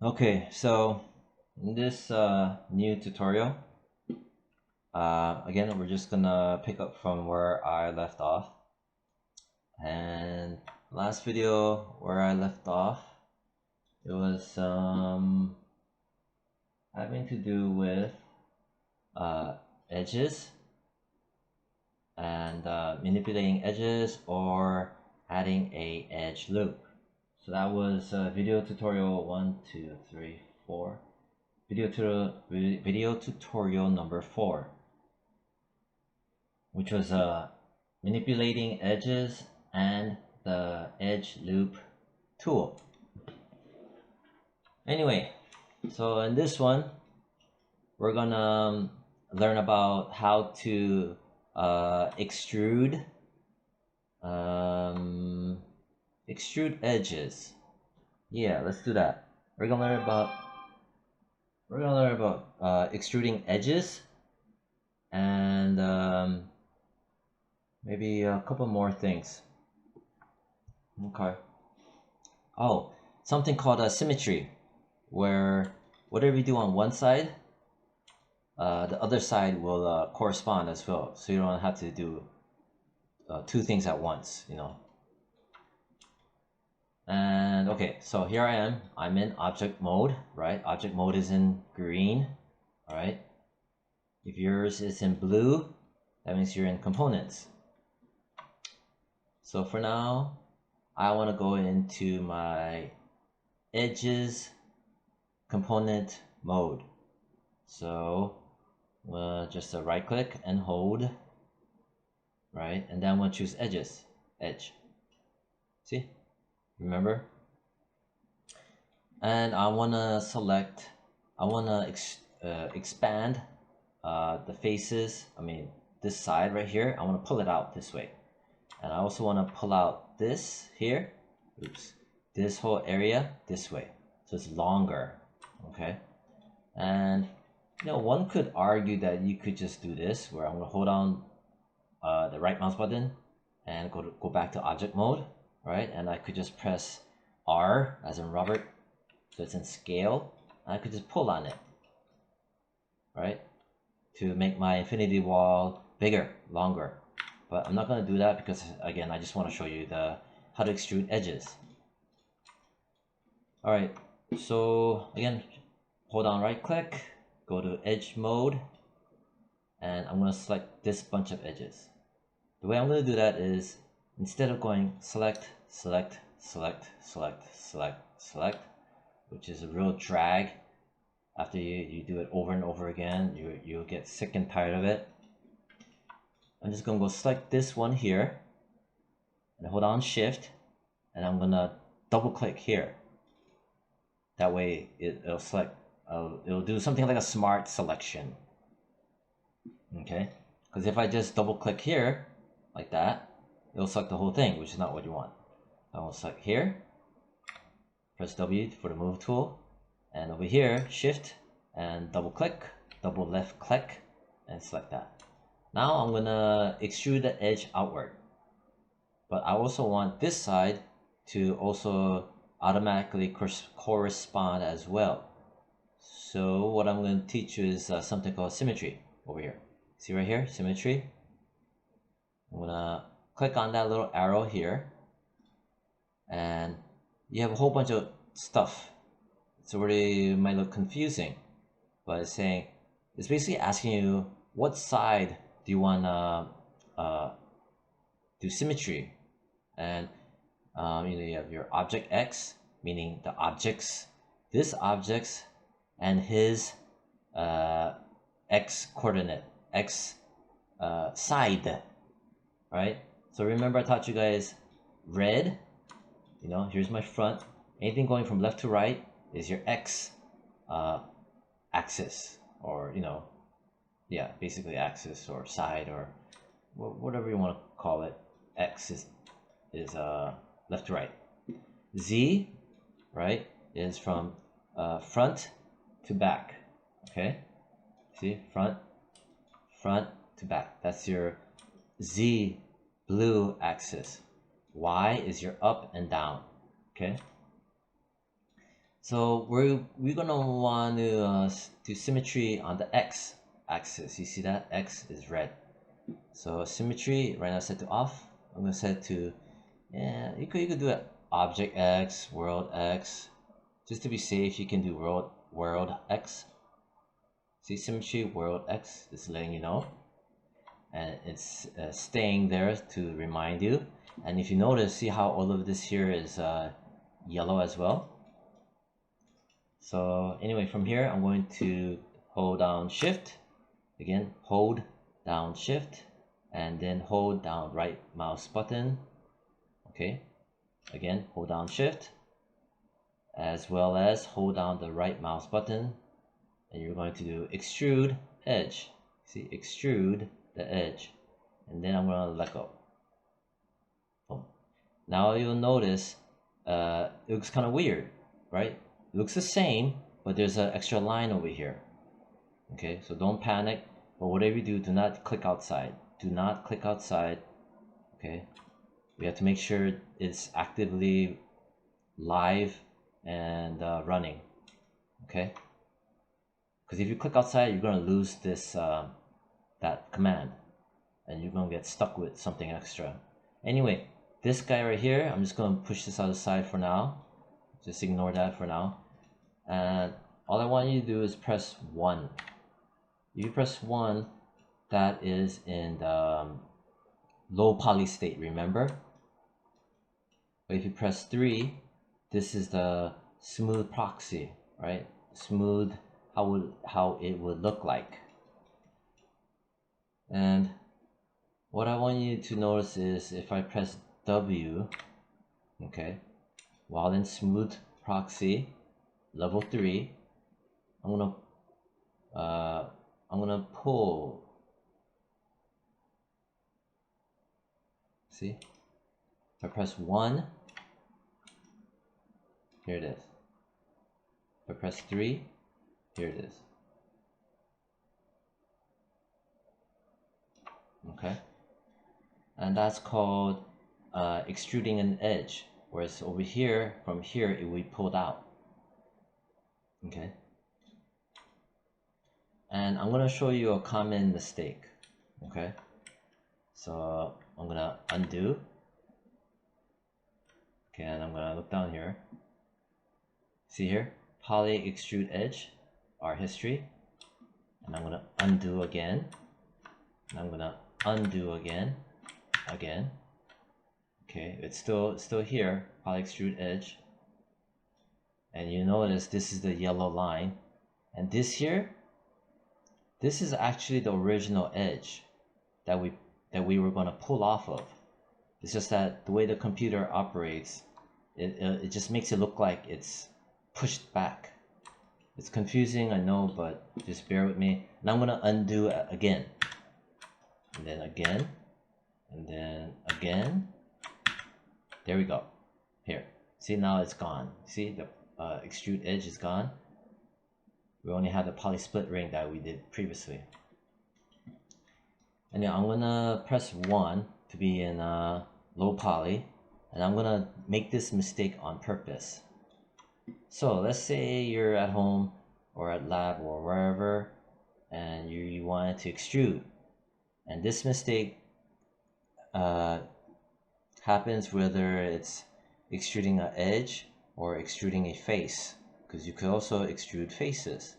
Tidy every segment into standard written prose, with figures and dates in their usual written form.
Okay, so in this new tutorial, again, we're just gonna pick up from where I left off. And last video where I left off, it was having to do with edges and manipulating edges or adding a edge loop. So that was video tutorial 1, 2, 3, 4. Video tutorial number 4, which was manipulating edges and the edge loop tool. Anyway, so in this one, we're gonna learn about how to extrude edges. Yeah, let's do that. We're gonna learn about extruding edges and maybe a couple more things. Okay. Oh, something called symmetry, where whatever you do on one side, the other side will correspond as well. So you don't have to do two things at once, you know. And okay, so here I am. I'm in object mode, right? Object mode is in green, all right? If yours is in blue, that means you're in components. So for now, I want to go into my edges component mode. So just right click and hold, right? And then we'll choose edges, edge. See, remember? And I want to select, I want to expand the faces. I mean, this side right here, I want to pull it out this way. And I also want to pull out this here, oops, this whole area this way. So it's longer, okay? And you know, one could argue that you could just do this, where I'm going to hold down the right mouse button and go back to object mode, right? And I could just press R as in Robert, so it's in scale. And I could just pull on it, right? To make my infinity wall bigger, longer. But I'm not going to do that because, again, I just want to show you how to extrude edges. All right, so again, hold on right click, go to edge mode, and I'm going to select this bunch of edges. The way I'm going to do that is, instead of going select, select, select, select, select, select, which is a real drag, after you do it over and over again, you'll get sick and tired of it. I'm just going to go select this one here and hold on shift, and I'm going to double click here. That way it'll select, it'll do something like a smart selection. Okay, because if I just double click here like that, it'll select the whole thing, which is not what you want. I will select here, press W for the move tool, and over here shift and double click, double left click, and select that. Now I'm gonna extrude the edge outward, but I also want this side to also automatically correspond as well. So what I'm going to teach you is something called symmetry over here. See right here, symmetry. I'm gonna click on that little arrow here, and you have a whole bunch of stuff. It's already, it might look confusing, but it's basically asking you what side do you want to do symmetry. And you have your object X, meaning the objects, this objects, and his X coordinate, X side, right? So remember I taught you guys red, you know, here's my front. Anything going from left to right is your X axis, or, you know, yeah, basically axis or side or whatever you want to call it. X is left to right. Z, right, is from front to back. Okay, see, front to back. That's your Z blue axis. Y is your up and down. Okay, So we're gonna want to do symmetry on the X axis. You see that X is red. So symmetry right now set to off. I'm gonna set to, yeah, you could do it object X, world X. Just to be safe, you can do world X. See, symmetry world X is letting you know, and it's staying there to remind you. And if you notice, see how all of this here is yellow as well. So anyway, from here I'm going to hold down shift, again hold down shift, and then hold down right mouse button. Okay, again hold down shift, as well as hold down the right mouse button, and you're going to do extrude edge. See, extrude the edge, and then I'm going to let go. Boom. Now you'll notice it looks kind of weird, right? It looks the same, but there's an extra line over here. Okay, so don't panic, but whatever you do, do not click outside. Do not click outside. Okay, we have to make sure it's actively live and running. Okay, because if you click outside, you're going to lose this that command, and you're going to get stuck with something extra. Anyway, this guy right here, I'm just going to push this out of the side for now. Just ignore that for now. And all I want you to do is press 1. If you press 1, that is in the low poly state, remember? But if you press 3, this is the smooth proxy, right? Smooth, how it would look like. And what I want you to notice is if I press W, okay, while in smooth proxy level 3, I'm gonna pull. See, if I press 1, here it is. If I press 3, here it is. Okay, and that's called extruding an edge, whereas over here, from here, it will be pulled out. Okay, and I'm gonna show you a common mistake. Okay, so I'm gonna undo. Okay, and I'm gonna look down here. See here, poly extrude edge, our history, and I'm gonna undo again, and I'm gonna undo again. Okay, it's still here, poly extrude edge, and you notice this is the yellow line, and this here, this is actually the original edge that we were going to pull off of. It's just that the way the computer operates, it just makes it look like it's pushed back. It's confusing, I know, but just bear with me. And I'm going to undo again, and then again, and then again. There we go. Here, see, now it's gone. See, the extrude edge is gone. We only have the poly split ring that we did previously. And now I'm gonna press 1 to be in low poly, and I'm gonna make this mistake on purpose. So let's say you're at home or at lab or wherever, and you wanted to extrude, and this mistake happens whether it's extruding an edge or extruding a face, because you could also extrude faces.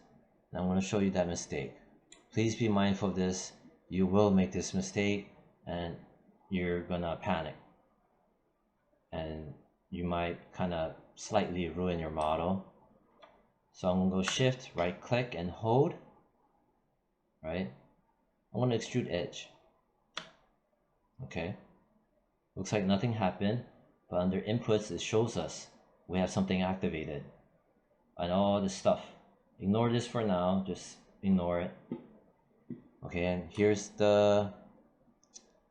And I'm going to show you that mistake. Please be mindful of this. You will make this mistake and you're gonna panic, and you might kind of slightly ruin your model. So I'm gonna go shift, right click and hold, right? I'm gonna extrude edge. Okay, looks like nothing happened, but under inputs it shows us we have something activated and all this stuff. Ignore this for now, just ignore it. Okay, and here's the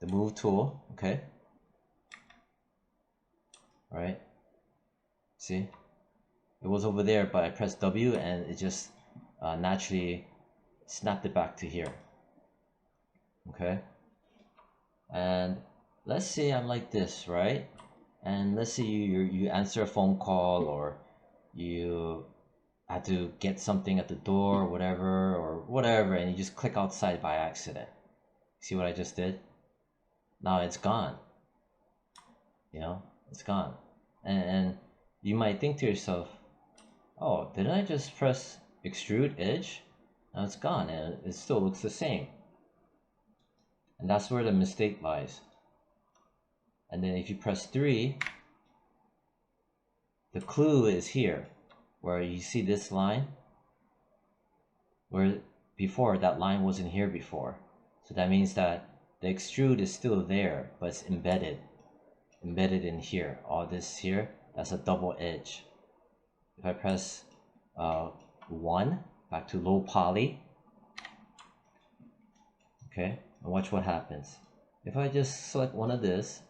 move tool. Okay, all right, see, it was over there, but I pressed W and it just naturally snapped it back to here. Okay, and let's say I'm like this, right? And let's say you answer a phone call, or you had to get something at the door or whatever, and you just click outside by accident. See what I just did? Now it's gone. You know, it's gone. And you might think to yourself, oh, didn't I just press extrude edge? Now it's gone and it still looks the same. And that's where the mistake lies. And then if you press 3, the clue is here, where you see this line, where before that line wasn't here before. So that means that the extrude is still there, but it's embedded in here. All this here, that's a double edge. If I press 1, back to low poly, okay, and watch what happens. If I just select one of this,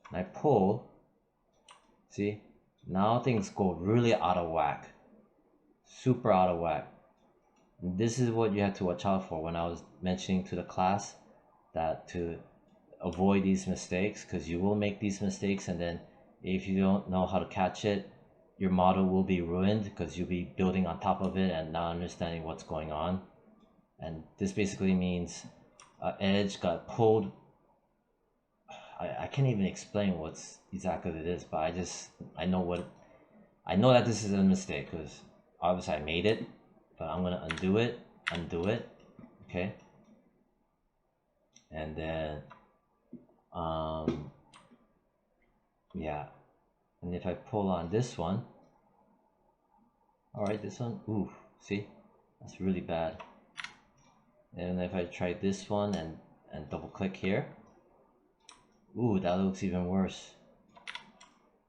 and I pull, see, now things go really out of whack, super out of whack. And this is what you have to watch out for when I was mentioning to the class that to avoid these mistakes, because you will make these mistakes, and then if you don't know how to catch it, your model will be ruined because you'll be building on top of it and not understanding what's going on. And this basically means edge got pulled. I can't even explain what's exactly it is, but I know that this is a mistake because obviously I made it, but I'm gonna undo it, okay, and then yeah, and if I pull on this one, all right, this one, ooh, see, that's really bad. And if I try this one and double click here, ooh, that looks even worse.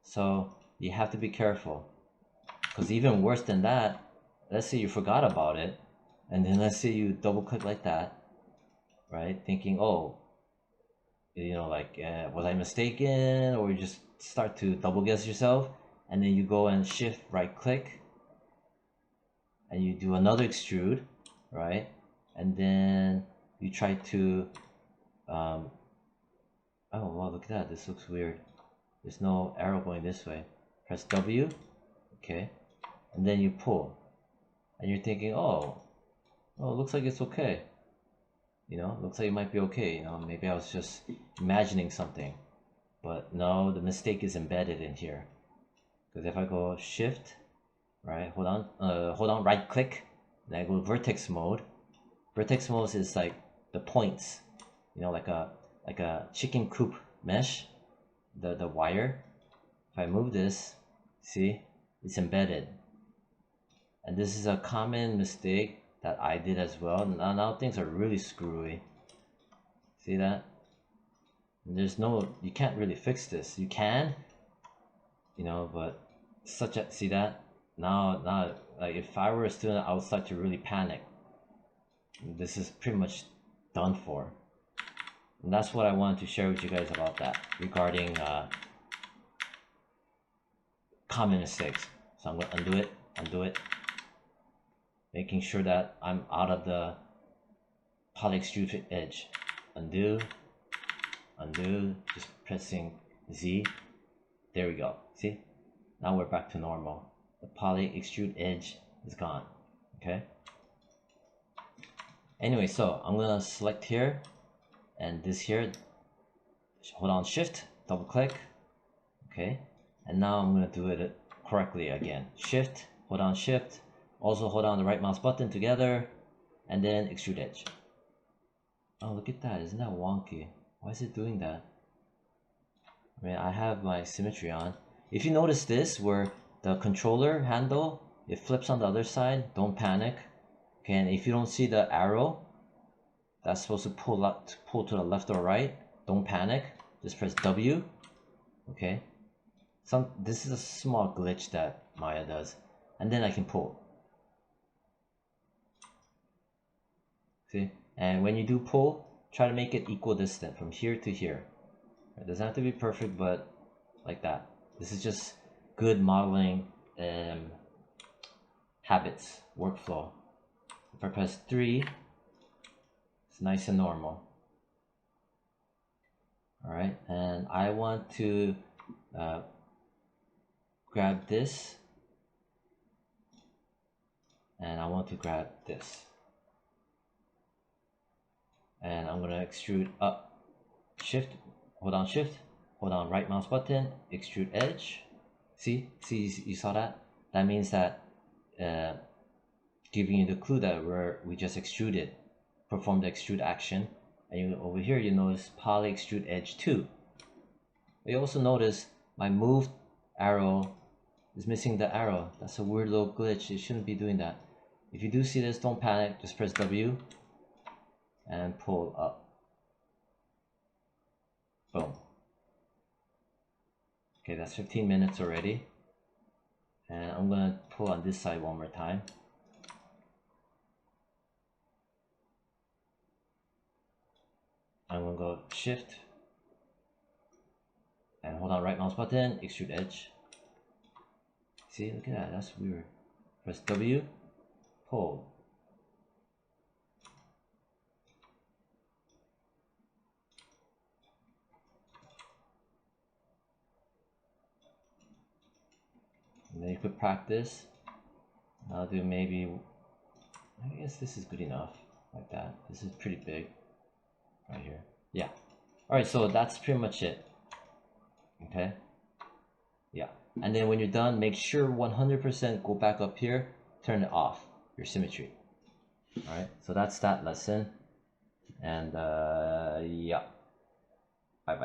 So you have to be careful, because even worse than that, let's say you forgot about it, and then let's say you double click like that, right, thinking, oh, you know, like was I mistaken, or you just start to double guess yourself, and then you go and shift right click and you do another extrude, right, and then you try to oh wow, look at that, this looks weird, there's no arrow going this way. Press W, okay, and then you pull, and you're thinking, oh, it looks like it's okay, you know, looks like it might be okay, you know, maybe I was just imagining something. But no, the mistake is embedded in here. Because if I go shift, right, hold on, right click, and I go vertex mode. Vertex mode is like the points, you know, like a chicken coop mesh, the wire. If I move this, see, it's embedded. And this is a common mistake that I did as well. Now things are really screwy. See that? There's no, you can't really fix this. You can, you know, but see that? Now, like if I were a student, I would start to really panic. This is pretty much done for. And that's what I wanted to share with you guys about that, regarding common mistakes. So I'm going to undo it, making sure that I'm out of the poly extrude edge. Undo, just pressing Z. There we go. See? Now we're back to normal. The poly extrude edge is gone. Okay? Anyway, so I'm gonna select here and this here. Hold on, shift, double click. Okay? And now I'm gonna do it correctly again. Shift, hold on shift. Also hold on the right mouse button together, and then extrude edge. Oh, look at that. Isn't that wonky? Why is it doing that? I mean, I have my symmetry on. If you notice this, where the controller handle, it flips on the other side, don't panic. Okay, and if you don't see the arrow that's supposed to pull to the left or right, don't panic. Just press W. Okay. This is a small glitch that Maya does. And then I can pull. See? And when you do pull, try to make it equal distant from here to here. It doesn't have to be perfect, but like that. This is just good modeling habits, workflow. If I press 3, it's nice and normal. Alright, and I want to grab this and I want to grab this, and I'm gonna extrude up, shift, hold down shift, hold down right mouse button, extrude edge. See, you saw that? That means that giving you the clue that we just extruded, perform the extrude action. And over here you notice poly extrude edge 2. You also notice my moved arrow is missing the arrow. That's a weird little glitch. It shouldn't be doing that. If you do see this, don't panic. Just press W and pull up. Boom. Okay, that's 15 minutes already. And I'm gonna pull on this side one more time. I'm gonna go shift and hold on right mouse button, extrude edge. See, look at that, that's weird. Press W, pull. And then you could practice. I'll do maybe, I guess this is good enough, like that. This is pretty big, right here. Yeah. Alright, so that's pretty much it. Okay. Yeah. And then when you're done, make sure 100% go back up here, turn it off, your symmetry. Alright, so that's that lesson. And yeah. Bye bye.